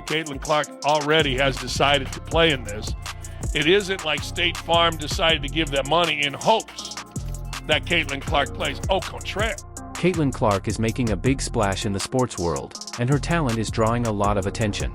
Caitlin Clark already has decided to play in this. It isn't like State Farm decided to give them money in hopes that Caitlin Clark plays. Au contraire. Caitlin Clark is making a big splash in the sports world, and her talent is drawing a lot of attention.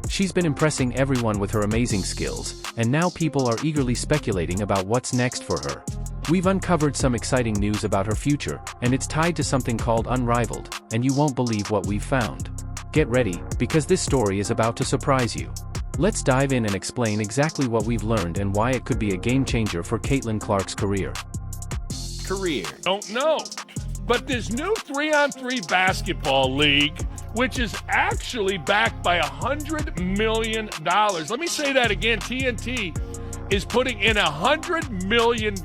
She's been impressing everyone with her amazing skills, and now people are eagerly speculating about what's next for her. We've uncovered some exciting news about her future, and it's tied to something called Unrivaled, and you won't believe what we've found. Get ready, because this story is about to surprise you. Let's dive in and explain exactly what we've learned and why it could be a game changer for Caitlin Clark's career. Don't know. But this new 3-on-3 basketball league, which is actually backed by $100 million. Let me say that again. TNT is putting in $100 million.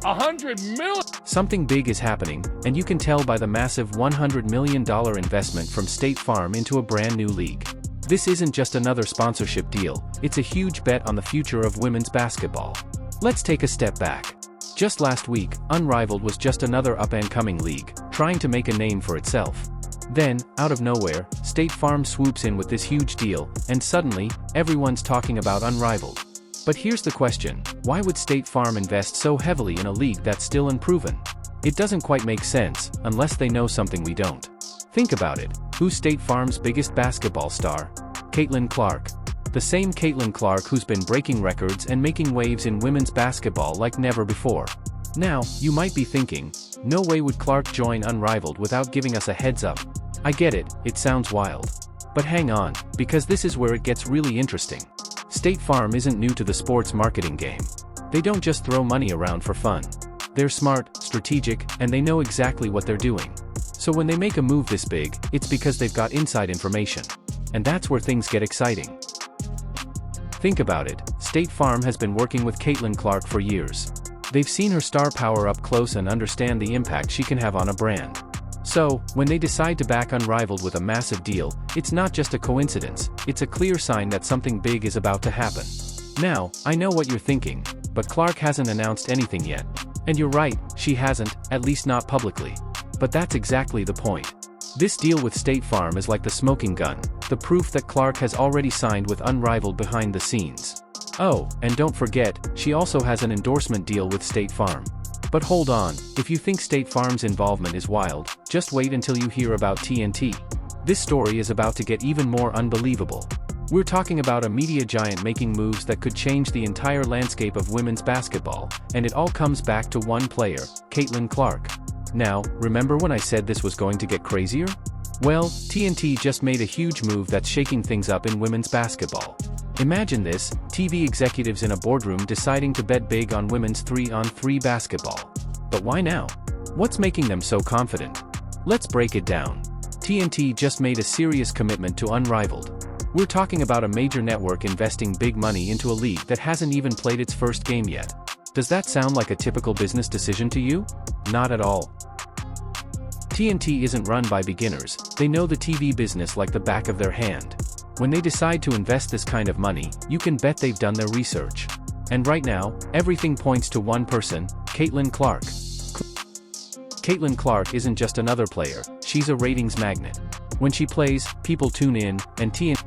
$100 million. Something big is happening, and you can tell by the massive $100 million investment from State Farm into a brand new league. This isn't just another sponsorship deal, it's a huge bet on the future of women's basketball. Let's take a step back. Just last week, Unrivaled was just another up-and-coming league, trying to make a name for itself. Then, out of nowhere, State Farm swoops in with this huge deal, and suddenly, everyone's talking about Unrivaled. But here's the question, why would State Farm invest so heavily in a league that's still unproven? It doesn't quite make sense, unless they know something we don't. Think about it, who's State Farm's biggest basketball star? Caitlin Clark. The same Caitlin Clark who's been breaking records and making waves in women's basketball like never before. Now, you might be thinking, no way would Clark join Unrivaled without giving us a heads up. I get it, it sounds wild. But hang on, because this is where it gets really interesting. State Farm isn't new to the sports marketing game. They don't just throw money around for fun. They're smart, strategic, and they know exactly what they're doing. So when they make a move this big, it's because they've got inside information. And that's where things get exciting. Think about it, State Farm has been working with Caitlin Clark for years. They've seen her star power up close and understand the impact she can have on a brand. So, when they decide to back Unrivaled with a massive deal, it's not just a coincidence, it's a clear sign that something big is about to happen. Now, I know what you're thinking, but Clark hasn't announced anything yet. And you're right, she hasn't, at least not publicly. But that's exactly the point. This deal with State Farm is like the smoking gun, the proof that Clark has already signed with Unrivaled behind the scenes. Oh, and don't forget, she also has an endorsement deal with State Farm. But hold on, if you think State Farm's involvement is wild, just wait until you hear about TNT. This story is about to get even more unbelievable. We're talking about a media giant making moves that could change the entire landscape of women's basketball, and it all comes back to one player, Caitlin Clark. Now, remember when I said this was going to get crazier? Well, TNT just made a huge move that's shaking things up in women's basketball. Imagine this, TV executives in a boardroom deciding to bet big on women's 3-on-3 basketball. But why now? What's making them so confident? Let's break it down. TNT just made a serious commitment to Unrivaled. We're talking about a major network investing big money into a league that hasn't even played its first game yet. Does that sound like a typical business decision to you? Not at all. TNT isn't run by beginners, they know the TV business like the back of their hand. When they decide to invest this kind of money, you can bet they've done their research. And right now, everything points to one person, Caitlin Clark. Caitlin Clark isn't just another player, she's a ratings magnet. When she plays, people tune in, and TNT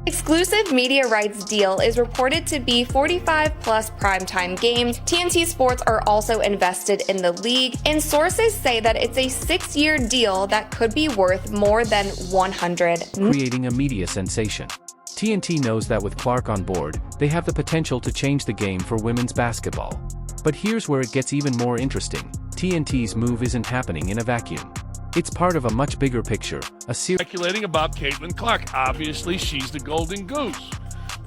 Exclusive media rights deal is reported to be 45 plus primetime games. TNT Sports are also invested in the league, and sources say that it's a 6-year deal that could be worth more than $100 million. Creating a media sensation. TNT knows that with Clark on board, they have the potential to change the game for women's basketball. But here's where it gets even more interesting. TNT's move isn't happening in a vacuum. It's part of a much bigger picture, Speculating about Caitlin Clark. Obviously, she's the golden goose.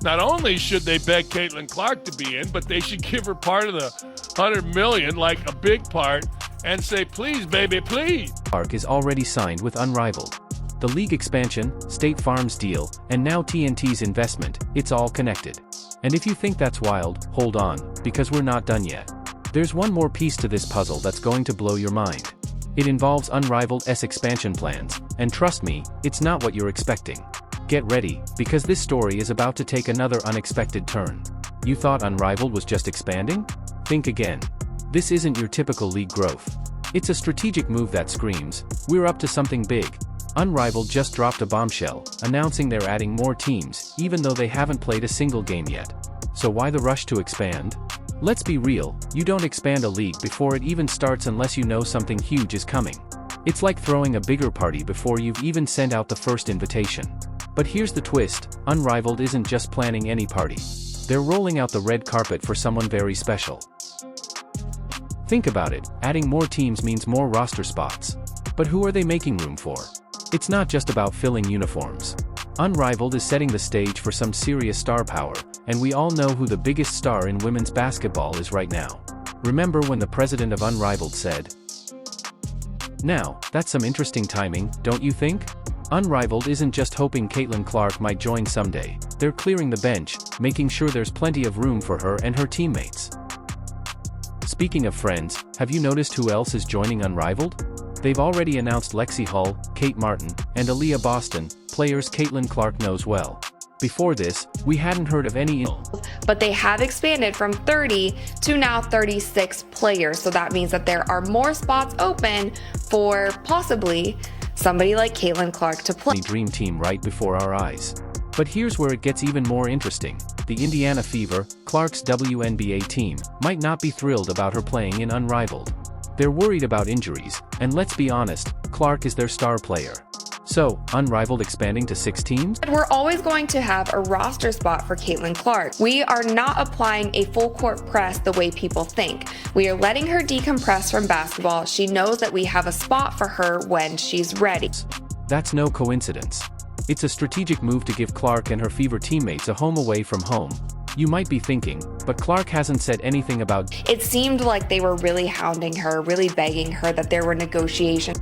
Not only should they beg Caitlin Clark to be in, but they should give her part of the $100 million, like a big part, and say, please, baby, please. Clark is already signed with Unrivaled. The league expansion, State Farm's deal, and now TNT's investment, it's all connected. And if you think that's wild, hold on, because we're not done yet. There's one more piece to this puzzle that's going to blow your mind. It involves Unrivaled's expansion plans, and trust me, it's not what you're expecting. Get ready, because this story is about to take another unexpected turn. You thought Unrivaled was just expanding? Think again. This isn't your typical league growth. It's a strategic move that screams, we're up to something big. Unrivaled just dropped a bombshell, announcing they're adding more teams, even though they haven't played a single game yet. So why the rush to expand? Let's be real, you don't expand a league before it even starts unless you know something huge is coming. It's like throwing a bigger party before you've even sent out the first invitation. But here's the twist, Unrivaled isn't just planning any party. They're rolling out the red carpet for someone very special. Think about it, adding more teams means more roster spots. But who are they making room for? It's not just about filling uniforms. Unrivaled is setting the stage for some serious star power, and we all know who the biggest star in women's basketball is right now. Remember when the president of Unrivaled said, "Now, that's some interesting timing, don't you think?" Unrivaled isn't just hoping Caitlin Clark might join someday, they're clearing the bench, making sure there's plenty of room for her and her teammates. Speaking of friends, have you noticed who else is joining Unrivaled? They've already announced Lexi Hull, Kate Martin, and Aaliyah Boston, players Caitlin Clark knows well. Before this, we hadn't heard of any. But they have expanded from 30 to now 36 players, so that means that there are more spots open for possibly somebody like Caitlin Clark to play. Dream team right before our eyes. But here's where it gets even more interesting. The Indiana Fever, Clark's WNBA team, might not be thrilled about her playing in Unrivaled. They're worried about injuries, and let's be honest, Clark is their star player. So, Unrivaled expanding to 6 teams? We're always going to have a roster spot for Caitlin Clark. We are not applying a full court press the way people think. We are letting her decompress from basketball. She knows that we have a spot for her when she's ready. That's no coincidence. It's a strategic move to give Clark and her Fever teammates a home away from home. You might be thinking, but Clark hasn't said anything about. It seemed like they were really hounding her, really begging her, that there were negotiations.